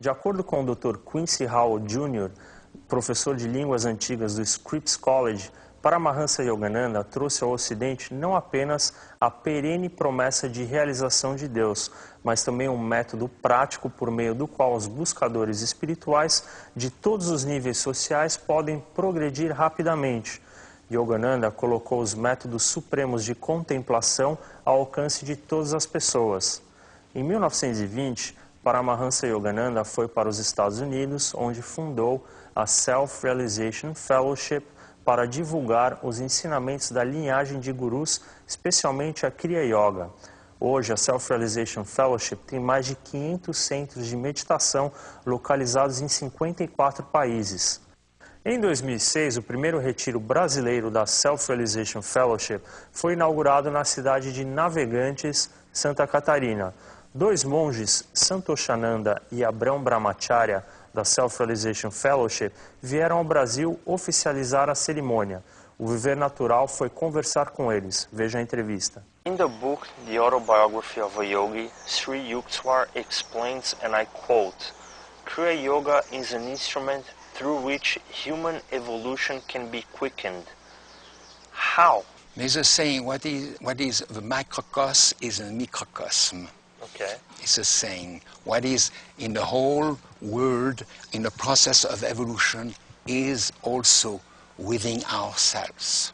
De acordo com o Dr. Quincy Howell Jr., professor de línguas antigas do Scripps College, Paramahansa Yogananda trouxe ao Ocidente não apenas a perene promessa de realização de Deus, mas também um método prático por meio do qual os buscadores espirituais de todos os níveis sociais podem progredir rapidamente. Yogananda colocou os métodos supremos de contemplação ao alcance de todas as pessoas. Em 1920, Paramahansa Yogananda foi para os Estados Unidos, onde fundou a Self-Realization Fellowship para divulgar os ensinamentos da linhagem de gurus, especialmente a Kriya Yoga. Hoje, a Self-Realization Fellowship tem mais de 500 centros de meditação localizados em 54 países. Em 2006, o primeiro retiro brasileiro da Self-Realization Fellowship foi inaugurado na cidade de Navegantes, Santa Catarina. Dois monges, Santoshananda e Abrão Brahmacharya, da Self-Realization Fellowship, vieram ao Brasil oficializar a cerimônia. O Viver Natural foi conversar com eles. Veja a entrevista. In the book, The Autobiography of a Yogi, Sri Yukteswar explains, and I quote, Kriya Yoga is an instrument through which human evolution can be quickened. How? There's a saying, what is the microcosm is a microcosm. Okay. It's a saying. What is in the whole world, in the process of evolution, is also within ourselves.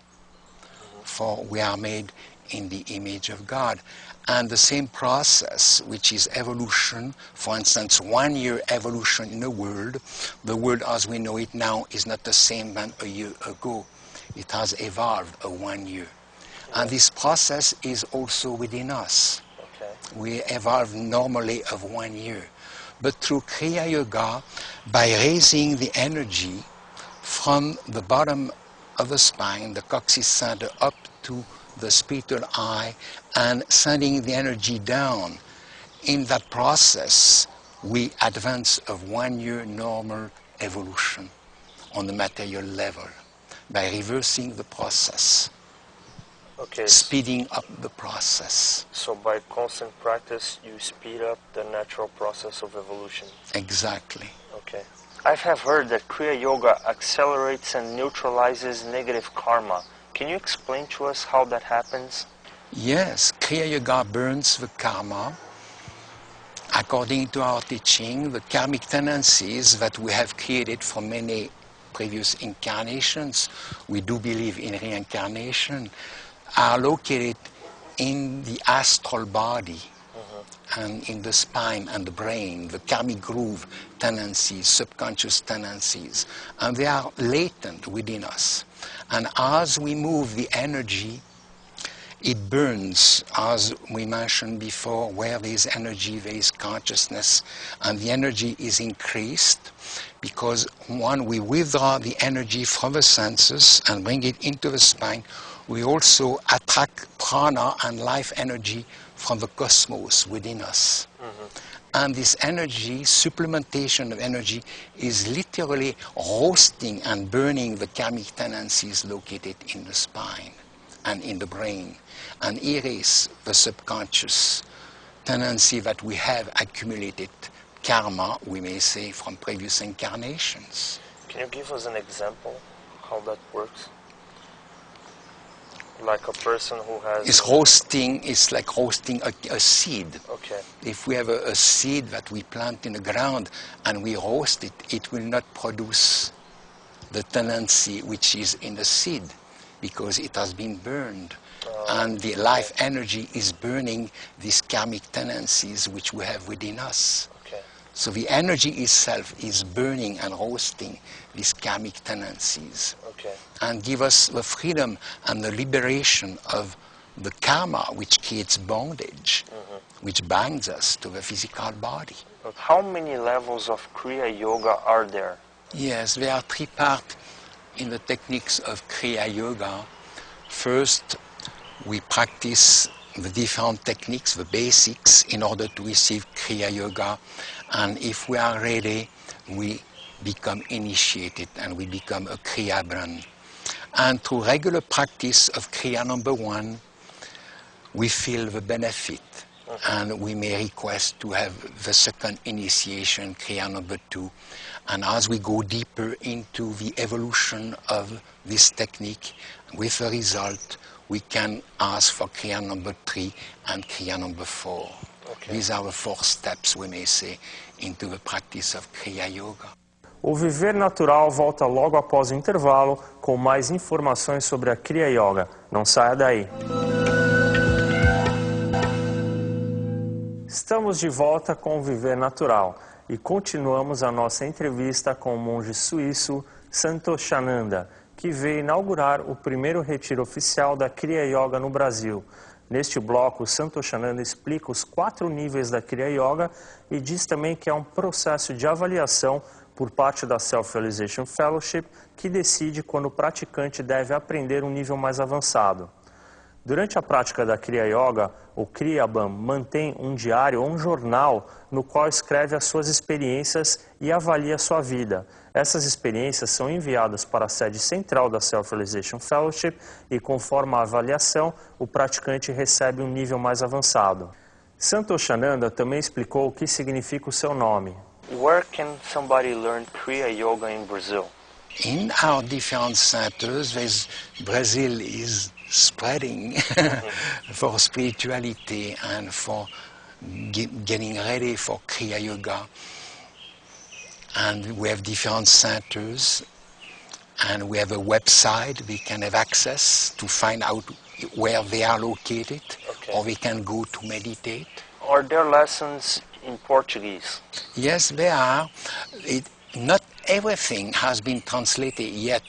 For we are made in the image of God. And the same process, which is evolution, for instance, 1 year evolution in the world as we know it now is not the same than a year ago. It has evolved a 1 year. And this process is also within us. We evolve normally of 1 year. But through Kriya Yoga, by raising the energy from the bottom of the spine, the coccyx center, up to the spiritual eye, and sending the energy down, in that process, we advance of 1 year normal evolution on the material level by reversing the process. Okay. Speeding up the process. So by constant practice, you speed up the natural process of evolution. Exactly. Okay. I have heard that Kriya Yoga accelerates and neutralizes negative karma. Can you explain to us how that happens? Yes, Kriya Yoga burns the karma. According to our teaching, the karmic tendencies that we have created from many previous incarnations, we do believe in reincarnation, are located in the astral body and in the spine and the brain, the karmic groove tendencies, subconscious tendencies, and they are latent within us. And as we move the energy, it burns, as we mentioned before, where there is energy, there is consciousness, and the energy is increased because when we withdraw the energy from the senses and bring it into the spine, we also attract prana and life energy from the cosmos within us. And this energy, supplementation of energy, is literally roasting and burning the karmic tendencies located in the spine and in the brain, and erase the subconscious tendency that we have accumulated, karma, we may say, from previous incarnations. Can you give us an example how that works? Like a person who has... It's like roasting a seed. Okay. If we have a seed that we plant in the ground and we roast it, it will not produce the tendency which is in the seed because it has been burned. And the life energy is burning these karmic tendencies which we have within us. Okay. So the energy itself is burning and roasting these karmic tendencies. Okay. And give us the freedom and the liberation of the karma which creates bondage, which binds us to the physical body. But how many levels of Kriya Yoga are there? Yes, there are 3 parts in the techniques of Kriya Yoga. First, we practice the different techniques, the basics, in order to receive Kriya Yoga. And if we are ready, we become initiated and we become a Kriya Brahman. And through regular practice of Kriya number 1, we feel the benefit and we may request to have the second initiation, Kriya number 2. And as we go deeper into the evolution of this technique, with the result, we can ask for Kriya number 3 and Kriya number 4. Okay. These are the 4 steps, we may say, into the practice of Kriya Yoga. O Viver Natural volta logo após o intervalo com mais informações sobre a Kriya Yoga. Não saia daí. Estamos de volta com o Viver Natural e continuamos a nossa entrevista com o monge suíço Santoshananda, que veio inaugurar o primeiro retiro oficial da Kriya Yoga no Brasil. Neste bloco, Santoshananda explica os 4 níveis da Kriya Yoga e diz também que é um processo de avaliação por parte da Self-Realization Fellowship que decide quando o praticante deve aprender um nível mais avançado. Durante a prática da Kriya Yoga, o Kriyabam mantém um diário ou um jornal no qual escreve as suas experiências e avalia a sua vida. Essas experiências são enviadas para a sede central da Self-Realization Fellowship e, conforme a avaliação, o praticante recebe um nível mais avançado. Santoshananda também explicou o que significa o seu nome. Where can somebody learn Kriya Yoga in Brazil? In our different centers, Brazil is spreading for spirituality and for getting ready for Kriya Yoga. And we have different centers, and we have a website we can have access to find out where they are located, Okay. or we can go to meditate. Are there lessons in Portuguese? Yes, there are. Not everything has been translated yet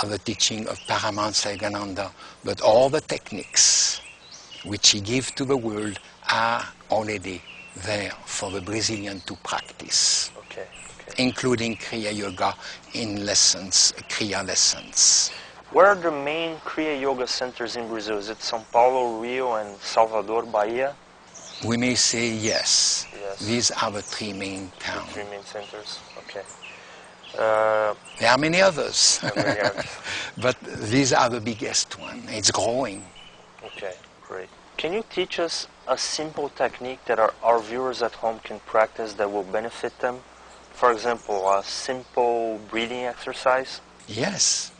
of the teaching of Paramahansa Yogananda, but all the techniques which he gave to the world are already there for the Brazilian to practice, Okay. including Kriya Yoga in lessons, Kriya lessons. Where are the main Kriya Yoga centers in Brazil? Is it São Paulo, Rio, and Salvador, Bahia? We may say yes. Yes. These are the 3 main The towns. 3 main centers. Okay. There are many others, Many others. but these are the biggest one. It's growing. Okay, great. Can you teach us a simple technique that our viewers at home can practice that will benefit them? For example, a simple breathing exercise? Yes.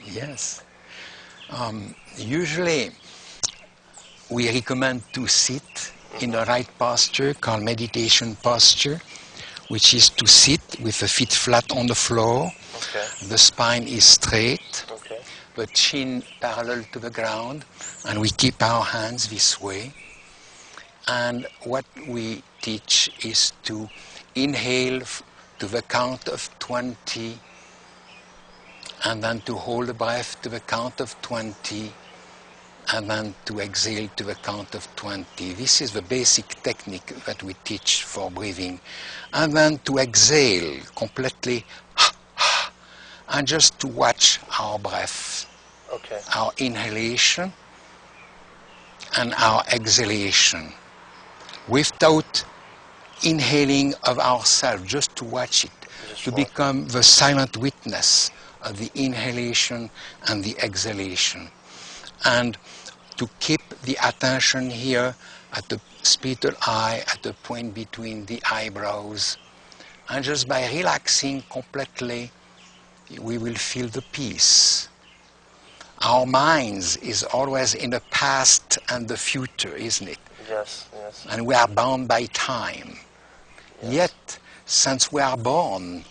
Usually, we recommend to sit in the right posture, called meditation posture, which is to sit with the feet flat on the floor. Okay. The spine is straight, Okay. the chin parallel to the ground, and we keep our hands this way. And what we teach is to inhale to the count of 20, and then to hold the breath to the count of 20, and then to exhale to the count of 20. This is the basic technique that we teach for breathing. And then to exhale completely, and just to watch our breath, Okay. our inhalation and our exhalation, without inhaling of ourselves, just to watch it, to become the silent witness of the inhalation and the exhalation. And to keep the attention here at the spiritual eye, at the point between the eyebrows. And just by relaxing completely, we will feel the peace. Our minds is always in the past and the future, isn't it? Yes. And we are bound by time. Yet, since we are born,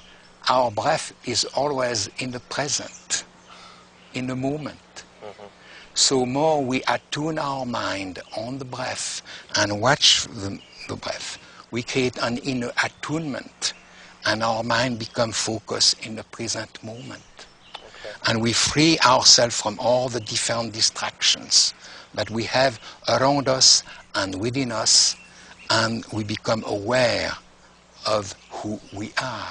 our breath is always in the present, in the moment. So more we attune our mind on the breath and watch the breath, we create an inner attunement, and our mind becomes focused in the present moment. Okay. And we free ourselves from all the different distractions that we have around us and within us, and we become aware of who we are.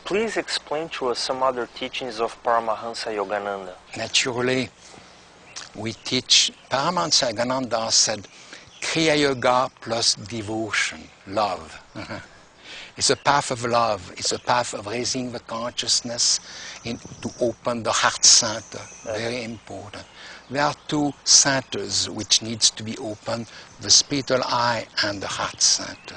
Please explain to us some other teachings of Paramahansa Yogananda. Naturally, we teach, Paramahansa Yogananda said, Kriya Yoga plus devotion, love. It's a path of love. It's a path of raising the consciousness to open the heart center. Very important. There are two centers which needs to be opened, the spiritual eye and the heart center.